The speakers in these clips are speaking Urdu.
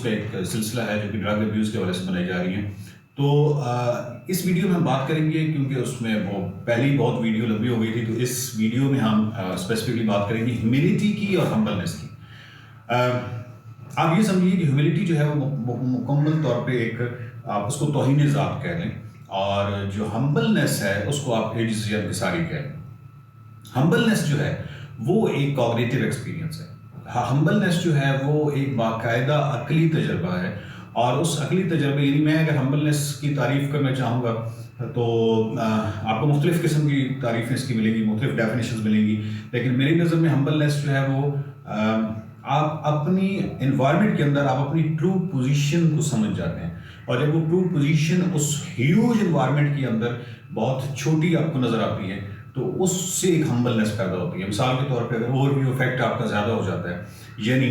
ویڈیوز کا ایک سلسلہ ہے جو کہ ڈرگ ابیوز کے حوالے سے بنائی جا رہی ہیں. تو اس ویڈیو میں ہم بات کریں گے کیونکہ اس میں وہ پہلی بہت ویڈیو لمبی ہو گئی تھی, تو اس ویڈیو میں ہم اسپیسیفکلی بات کریں گے ہیوملٹی کی اور ہمبلنس کی. آپ یہ سمجھیے کہ ہیوملٹی جو ہے وہ مکمل طور پہ ایک آپ اس کو توہین ذات کہہ لیں, اور جو ہمبلنس ہے اس کو آپ عجز یا انکساری کہہ لیں. ہمبلنس جو ہے وہ ایک کوگنیٹیو ایکسپیرینس ہے. ہمبلنس جو ہے وہ ایک باقاعدہ عقلی تجربہ ہے, اور اس عقلی تجربے یعنی میں اگر ہمبلنس کی تعریف کرنا چاہوں گا تو آپ کو مختلف قسم کی تعریفیں اس کی ملیں گی, مختلف ڈیفینیشنز ملیں گی, لیکن میری نظر میں ہمبلنس جو ہے وہ آپ اپنی انوائرمنٹ کے اندر آپ اپنی ٹرو پوزیشن کو سمجھ جاتے ہیں, اور جب وہ ٹرو پوزیشن اس ہیوج انوائرمنٹ کے اندر بہت چھوٹی آپ کو نظر آتی ہے تو اس سے ایک ہمبلنس پیدا ہوتی ہے. مثال کے طور پہ اگر اوور ویو افیکٹ آپ کا زیادہ ہو جاتا ہے, یعنی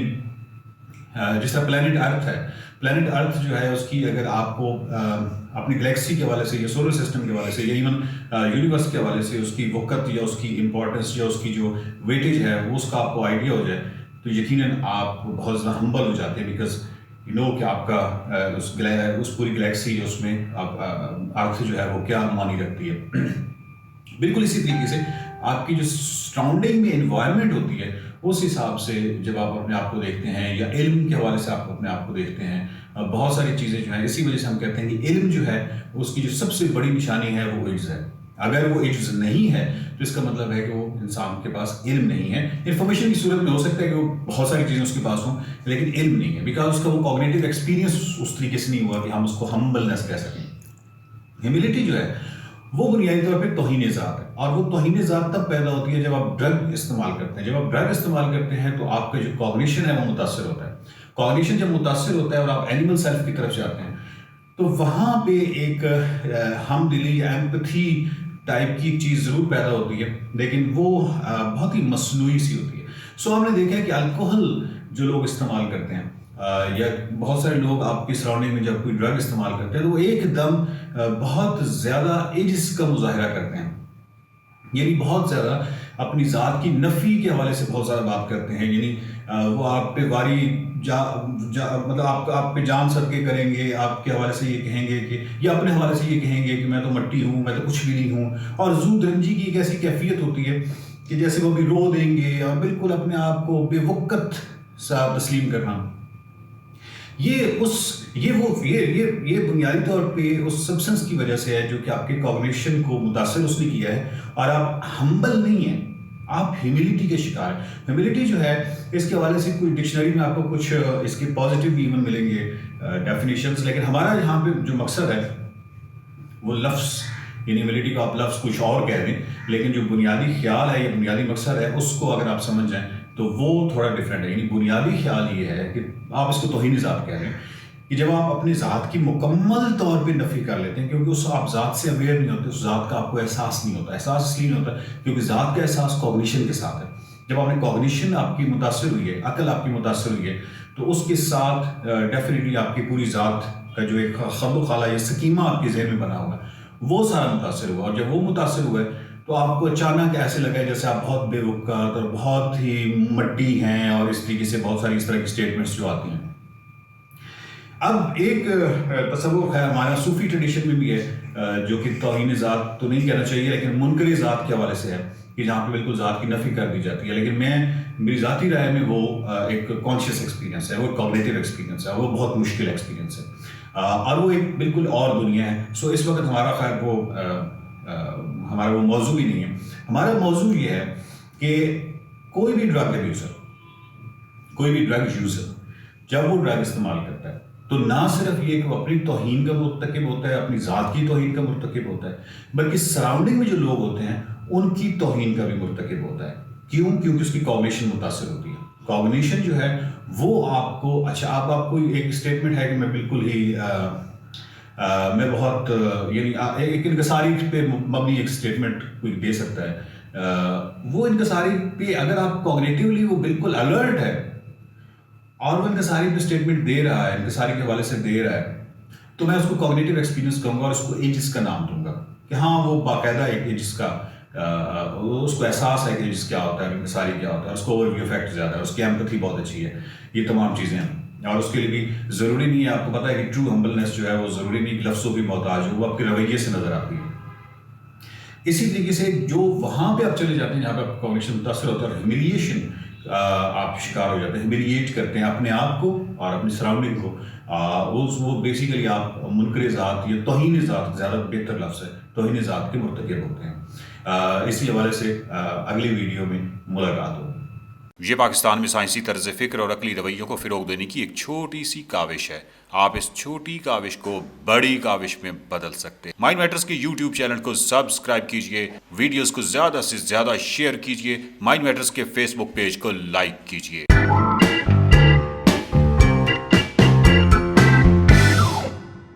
جس طرح پلانٹ ارتھ ہے, پلانٹ ارتھ جو ہے اس کی اگر آپ کو اپنی گلیکسی کے حوالے سے یا سولر سسٹم کے حوالے سے یا ایون یونیورس کے حوالے سے اس کی وقت یا اس کی امپورٹنس یا اس کی جو ویٹیج ہے وہ اس کا آپ کو آئیڈیا ہو جائے تو یقیناً آپ بہت زیادہ ہمبل ہو جاتے ہیں, بیکاز یو نو کہ آپ کا اس پوری گلیکسی اس میں ارتھ جو ہے وہ کیا معنی رکھتی ہے. بالکل اسی طریقے سے آپ کی جو سراؤنڈنگ میں انوائرمنٹ ہوتی ہے اس حساب سے جب آپ اپنے آپ کو دیکھتے ہیں یا علم کے حوالے سے آپ اپنے آپ کو دیکھتے ہیں, بہت ساری چیزیں جو ہیں اسی وجہ سے ہم کہتے ہیں کہ علم جو ہے اس کی جو سب سے بڑی نشانی ہے وہ عجز ہے. اگر وہ عجز نہیں ہے تو اس کا مطلب ہے کہ وہ انسان کے پاس علم نہیں ہے. انفارمیشن کی صورت میں ہو سکتا ہے کہ وہ بہت ساری چیزیں اس کے پاس ہوں لیکن علم نہیں ہے, بیکاز اس کا وہ کوگنیٹیو ایکسپیرینس اس طریقے سے نہیں ہوا کہ ہم اس کو ہمبلنس کہہ سکیں. ہیوملٹی جو ہے وہ بنیادی طور پہ توہین ذات ہے, اور وہ توہین ذات تب پیدا ہوتی ہے جب آپ ڈرگ استعمال کرتے ہیں. جب آپ ڈرگ استعمال کرتے ہیں تو آپ کا جو کوگنیشن ہے وہ متاثر ہوتا ہے. کوگنیشن جب متاثر ہوتا ہے اور آپ اینیمل سیلف کی طرف جاتے ہیں تو وہاں پہ ایک ہم دلی یا ایمپتھی ٹائپ کی ایک چیز ضرور پیدا ہوتی ہے, لیکن وہ بہت ہی مصنوعی سی ہوتی ہے. سو ہم نے دیکھا ہے کہ الکوہل جو لوگ استعمال کرتے ہیں یا بہت سارے لوگ آپ کی سراؤنڈنگ میں جب کوئی ڈرگ استعمال کرتے ہیں تو وہ ایک دم بہت زیادہ عجز کا مظاہرہ کرتے ہیں, یعنی بہت زیادہ اپنی ذات کی نفی کے حوالے سے بہت زیادہ بات کرتے ہیں. یعنی وہ آپ پہ مطلب آپ پہ جان صدقے کریں گے, آپ کے حوالے سے یہ کہیں گے کہ یا اپنے حوالے سے یہ کہیں گے کہ میں تو مٹی ہوں, میں تو کچھ بھی نہیں ہوں, اور زود رنجی کی ایک ایسی کیفیت ہوتی ہے کہ جیسے وہ بھی رو دیں گے اور بالکل اپنے آپ کو بے وقت سا تسلیم کرنا. یہ بنیادی طور پہ اس سبسٹنس کی وجہ سے ہے جو کہ آپ کے کوگنیشن کو متاثر اس نے کیا ہے, اور آپ ہمبل نہیں ہیں, آپ ہیوملٹی کے شکار ہیں. ہیوملٹی جو ہے اس کے حوالے سے کوئی ڈکشنری میں آپ کو کچھ اس کے پازیٹیو بھی ایون ملیں گے ڈیفینیشنز, لیکن ہمارا یہاں پہ جو مقصد ہے وہ لفظ, یعنی ہیوملٹی کو آپ لفظ کچھ اور کہہ دیں, لیکن جو بنیادی خیال ہے یا بنیادی مقصد ہے اس کو اگر آپ سمجھ جائیں تو وہ تھوڑا ڈفرینٹ ہے. یعنی بنیادی خیال یہ ہے کہ آپ اس کو توہین ذات کہہ رہے ہیں کہ جب آپ اپنی ذات کی مکمل طور پہ نفی کر لیتے ہیں, کیونکہ اس آپ ذات سے اویئر نہیں ہوتے, اس ذات کا آپ کو احساس نہیں ہوتا. احساس اس لیے نہیں ہوتا کیونکہ ذات کا احساس کوگنیشن کے ساتھ ہے. جب آپ نے کوگنیشن آپ کی متاثر ہوئی ہے, عقل آپ کی متاثر ہوئی ہے, تو اس کے ساتھ ڈیفینیٹلی آپ کی پوری ذات کا جو ایک خد و خالہ یا سکیمہ آپ کے ذہن میں بنا ہوا ہے وہ سارا متاثر ہوا. اور جب وہ متاثر ہوا ہے تو آپ کو اچانک ایسے لگا جیسے آپ بہت بے وقت اور بہت ہی مٹی ہیں, اور اس طریقے سے بہت ساری اس طرح کی اسٹیٹمنٹس جو آتی ہیں. اب ایک تصور ہے ہمارا صوفی ٹریڈیشن میں بھی ہے جو کہ توہین ذات تو نہیں کہنا چاہیے لیکن منکر ذات کے حوالے سے ہے کہ جہاں پہ بالکل ذات کی نفی کر دی جاتی ہے. لیکن میری ذاتی رائے میں وہ ایک کانشیس ایکسپیرینس ہے, وہ کوگنیٹیو ایکسپیرینس ہے, وہ بہت مشکل ایکسپیرینس ہے, اور وہ ایک بالکل اور دنیا ہے. سو اس وقت ہمارا خیر وہ ہمارا وہ موضوع ہی نہیں ہے. ہمارا موضوع یہ ہے کہ کوئی بھی ڈرگ ابیوزر, کوئی بھی ڈرگ یوزر جب وہ ڈرگ استعمال کرتا ہے تو نہ صرف یہ کہ وہ اپنی توہین کا مرتکب ہوتا ہے, اپنی ذات کی توہین کا مرتکب ہوتا ہے, بلکہ سراؤنڈنگ میں جو لوگ ہوتے ہیں ان کی توہین کا بھی مرتکب ہوتا ہے. کیوں؟ کیونکہ اس کی کوگنیشن متاثر ہوتی ہے. کوگنیشن جو ہے وہ آپ کو آپ کو ایک اسٹیٹمنٹ ہے کہ میں بالکل ہی میں بہت یعنی ایک انکساری پہ مبنی ایک اسٹیٹمنٹ کوئی دے سکتا ہے. وہ انکساری پہ اگر آپ کوگنیٹیولی وہ بالکل الرٹ ہے اور وہ انکساری پہ اسٹیٹمنٹ دے رہا ہے, انکساری کے حوالے سے دے رہا ہے, تو میں اس کو کوگنیٹیو ایکسپیرینس کہوں گا اور اس کو عجز کا نام دوں گا کہ ہاں وہ باقاعدہ ایک عجز کا اس کو احساس ہے کہ عجز کیا ہوتا ہے, انکساری کیا ہوتا ہے, اس کو اوور ویو افیکٹ زیادہ ہے, اس کی ایمپتھی بہت اچھی ہے, یہ تمام چیزیں ہیں. اور اس کے لیے بھی ضروری نہیں ہے, آپ کو پتا ہے کہ ٹرو ہمبلنس جو ہے وہ ضروری نہیں کہ لفظوں کی محتاج ہو, وہ آپ کے رویے سے نظر آتی ہے. اسی طریقے سے جو وہاں پہ آپ چلے جاتے ہیں جہاں پہ آپ کوگنیشن متاثر ہوتا ہے, اور ہیومیلیشن آپ شکار ہو جاتے ہیں, ہیومیلیٹ کرتے ہیں اپنے آپ کو اور اپنی سراؤنڈنگ کو, وہ بیسیکلی آپ منکر ذات یا توہین ذات, زیادہ بہتر لفظ ہے, توہین ذات کے مرتکب ہوتے ہیں. اسی حوالے سے اگلی ویڈیو میں ملاقات ہو. یہ پاکستان میں سائنسی طرز فکر اور عقلی رویوں کو فروغ دینے کی ایک چھوٹی سی کاوش ہے. آپ اس چھوٹی کاوش کو بڑی کاوش میں بدل سکتے ہیں. مائنڈ میٹرز کے یوٹیوب چینل کو سبسکرائب کیجئے, ویڈیوز کو زیادہ سے زیادہ شیئر کیجئے, مائنڈ میٹرز کے فیس بک پیج کو لائک کیجئے.